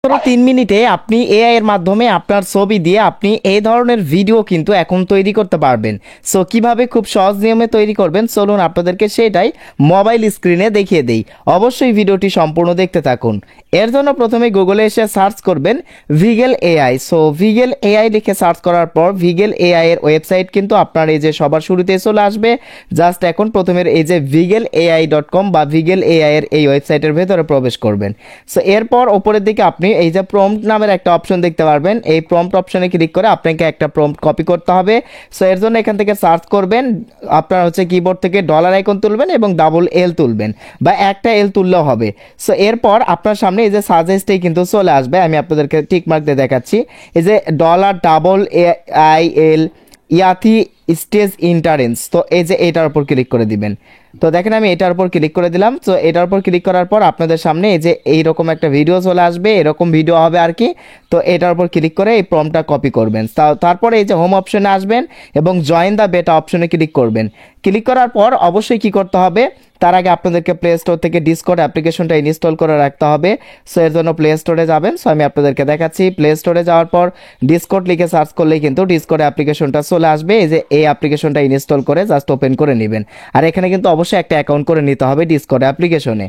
মাত্র 3 মিনিটে আপনি এআই এর মাধ্যমে আপনার ছবি দিয়ে আপনি এই ধরনের ভিডিও কিন্তু এখন তৈরি করতে পারবেন। সো কিভাবে খুব সহজ নিয়মে তৈরি করবেন চলুন আপনাদেরকে সেটাই মোবাইল স্ক্রিনে দেখিয়ে দেই। অবশ্যই ভিডিওটি সম্পূর্ণ দেখতে থাকুন। এর জন্য প্রথমে গুগলে এসে সার্চ করবেন ভিগেল এআই। সো ভিগেল এআই লিখে সার্চ করার পর ভিগেল এআই এর ওয়েবসাইট কিন্তু আপনার এই যে সবার শুরুতে চলে আসবে। জাস্ট এখন প্রথমের এই যে vigeলাই.com বা ভিগেল এআই এর এই ওয়েবসাইটের ভেতরে প্রবেশ করবেন। সো এরপর উপরের দিকে আপনি এই যে প্রম্পট নামের একটা অপশন দেখতে পারবেন। এই প্রম্পট অপশনে ক্লিক করে আপনাকে একটা প্রম্পট কপি করতে হবে। সো এর জন্য এখান থেকে সার্চ করবেন, আপনার হচ্ছে কিবোর্ড থেকে ডলার আইকন তুলবেন এবং ডাবল এল তুলবেন বা একটা এল তুললেও হবে। সো এরপর আপনার সামনে এই যে সাজেস্টেই কিন্তু চলে আসবে। আমি আপনাদেরকে টিক মার্ক দিয়ে দেখাচ্ছি। এই যে $AIL ইয়াথি স্টেজ ইন্টারেন্স, তো এই যে এটার উপর ক্লিক করে দিবেন। তো দেখেন আমি এটার উপর ক্লিক করে দিলাম। তো এটার উপর ক্লিক করার পর আপনাদের সামনে এই যে এইরকম একটা ভিডিও চলে আসবে, এরকম ভিডিও হবে আর কি। তো এটার উপর ক্লিক করে এই প্রম্পটটা কপি করবেন। তারপরে এই যে হোম অপশনে আসবেন এবং জয়েন দ্য বেটা অপশনে ক্লিক করবেন। ক্লিক করার পর অবশ্যই কি করতে হবে, তার আগে আপনাদেরকে প্লে স্টোর থেকে ডিসকর্ড অ্যাপ্লিকেশনটা ইনস্টল করে রাখতে হবে। সো এর জন্য প্লে স্টোরে যাবেন। সো আমি আপনাদেরকে দেখাচ্ছি। প্লে স্টোরে যাওয়ার পর ডিসকর্ড লিখে সার্চ করলেই কিন্তু ডিসকর্ড অ্যাপ্লিকেশনটা চলে আসবে। এই যে এই অ্যাপ্লিকেশনটা ইনস্টল করে জাস্ট ওপেন করে নেবেন। আর এখানে কিন্তু অবশ্যই একটা অ্যাকাউন্ট করে নিতে হবে ডিসকর্ড অ্যাপ্লিকেশনে।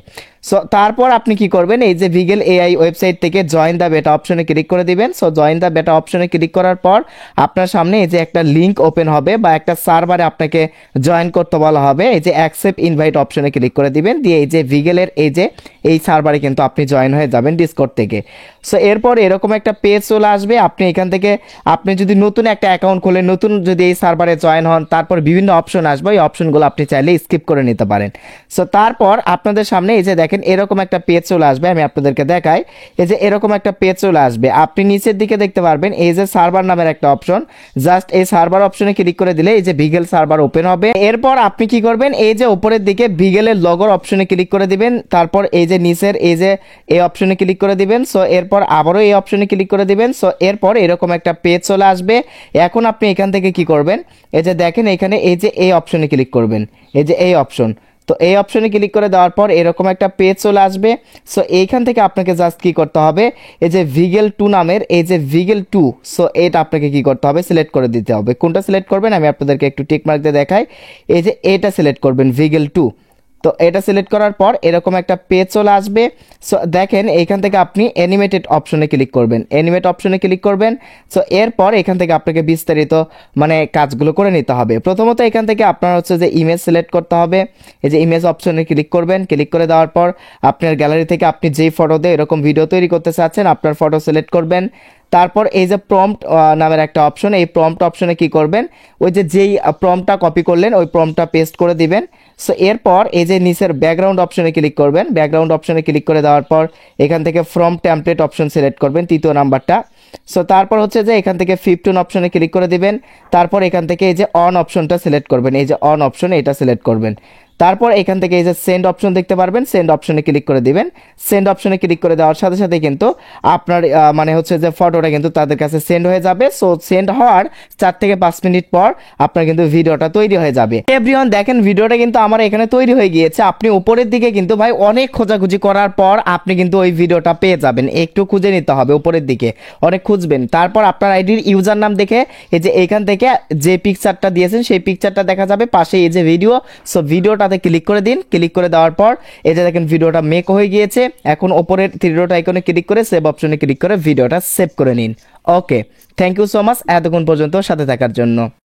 সো তারপর আপনি কি করবেন, এই যে ভিগেল এআই ওয়েবসাইট থেকে জয়েন দ্য বেটা অপশনে ক্লিক করে দিবেন। সো জয়েন দ্য বেটা অপশনে ক্লিক করার পর আপনার সামনে এই যে একটা লিঙ্ক ওপেন হবে বা একটা সার্ভারে আপনাকে জয়েন করতে বলা হবে। এই যে অ্যাকসেপ্ট ইনভাইট অপশনে ক্লিক করে দিবেন, দিয়ে এই যে ভিগেলের এই যে এই সার্ভারে কিন্তু আপনি জয়েন হয়ে যাবেন ডিসকর্ড থেকে। সো এরপর এরকম একটা পেজ চলে আসবে। আপনি এখান থেকে আপনি যদি নতুন একটা অ্যাকাউন্ট খোলেন, নতুন যদি এই সার্ভারে জয়েন হন, তারপর বিভিন্ন অপশন আসবে, ওই অপশনগুলো আপনি চাইলে স্কিপ করে নিতে পারেন। সো তারপর আপনাদের সামনে এই যে দেখেন এরকম একটা পেজ চলে আসবে। আমি আপনাদেরকে দেখাই। এই যে এরকম একটা পেজ চলে আসবে। আপনি নিচের দিকে দেখতে পারবেন এই যে সার্ভার নামের একটা অপশন। জাস্ট এই সার্ভার অপশনে ক্লিক করে দিলে এই যে ভিগেল সার্ভার ওপেন হবে। এরপর আপনি কি করবেন, এই যে উপরের দিকে ভিগেলের লগোর অপশনে ক্লিক করে দিবেন। তারপর এই যে নিচের এই যে এই অপশনে ক্লিক করে দিবেন। সো এরপর আবারও এই অপশনে ক্লিক করে দিবেন। সো এরপর এরকম একটা পেজ চলে আসবে। এখন আপনি এখান থেকে কি করবেন, এই যে দেখেন এখানে এই যে এই অপশনে ক্লিক করবেন, এই যে এই অপশন। তো এই অপশনে ক্লিক করে দেওয়ার পর এরকম একটা পেজ চলে আসবে। সো এইখান থেকে আপনাকে জাস্ট কি করতে হবে, এই যে ভিগেল 2 নামের এই যে ভিগেল 2, সো এটা আপনাকে কি করতে হবে, সিলেক্ট করে দিতে হবে। কোনটা সিলেক্ট করবেন আমি আপনাদেরকে একটু টিক মার্ক দিয়ে দেখাই। এই যে এটা সিলেক্ট করবেন ভিগেল 2। তো এটা সিলেক্ট করার পর এরকম একটা পেজ চলে আসবে। সো দেখেন এখান থেকে আপনি অ্যানিমেটেড অপশনে ক্লিক করবেন, অ্যানিমেট অপশনে ক্লিক করবেন। সো এরপর এখান থেকে আপনাকে বিস্তারিত মানে কাজগুলো করে নিতে হবে। প্রথমত এখান থেকে আপনার হচ্ছে যে ইমেজ সিলেক্ট করতে হবে। এই যে ইমেজ অপশনে ক্লিক করবেন। ক্লিক করে দেওয়ার পর আপনার গ্যালারি থেকে আপনি যেই ফটো দিয়ে এরকম ভিডিও তৈরি করতে চাচ্ছেন আপনার ফটো সিলেক্ট করবেন। তারপর এই যে প্রম্পট নামের একটা অপশন, এই প্রম্পট অপশনে কি করবেন, ওই যে যেই প্রম্পটটা কপি করলেন ওই প্রম্পটটা পেস্ট করে দিবেন। সো এরপর এই যে নিচের ব্যাকগ্রাউন্ড অপশনে ক্লিক করবেন। ব্যাকগ্রাউন্ড অপশনে ক্লিক করে দেওয়ার পর এখান থেকে ফ্রম টেমপ্লেট অপশন সিলেক্ট করবেন, তৃতীয় নাম্বারটা। সো তারপর হচ্ছে যে এখান থেকে 15 অপশনে ক্লিক করে দিবেন। তারপর এখান থেকে এই যে অন অপশনটা সিলেক্ট করবেন, এই যে অন অপশন এটা সিলেক্ট করবেন। তারপর এখান থেকে এই যে সেন্ড অপশন দেখতে পারবেন, সেন্ড অপশনে ক্লিক করে দিবেন। সেন্ড অপশনে ক্লিক করে দেওয়ার সাথে সাথে কিন্তু আপনার মানে হচ্ছে যে ফটোটা কিন্তু তাদের কাছে সেন্ড হয়ে যাবে। সো সেন্ড হওয়ার 4 থেকে 5 মিনিট পর আপনার কিন্তু ভিডিওটা তৈরি হয়ে যাবে। এভরিওয়ান দেখেন ভিডিওটা কিন্তু আমার এখানে তৈরি হয়ে গিয়েছে। আপনি উপরের দিকে কিন্তু ভাই অনেক খোঁজাখুঁজি করার পর আপনি কিন্তু ওই ভিডিওটা পেয়ে যাবেন। একটু খুঁজে নিতে হবে, উপরের দিকে অনেক খুঁজবেন। তারপর আপনার আইডির ইউজার নাম দেখে এই যে এখান থেকে যে পিকচারটা দিয়েছেন সেই পিকচারটা দেখা যাবে পাশে এই যে ভিডিও। সো ভিডিওটাতে ক্লিক করে দিন। ক্লিক করে দেওয়ার পর এই যে দেখেন ভিডিওটা মেক হয়ে গিয়েছে। এখন উপরের 3 ডট আইকনে ক্লিক করে সেভ অপশনে ক্লিক করে ভিডিওটা সেভ করে নিন। ওকে, থ্যাংক ইউ সো মাচ এতক্ষণ পর্যন্ত সাথে থাকার জন্য।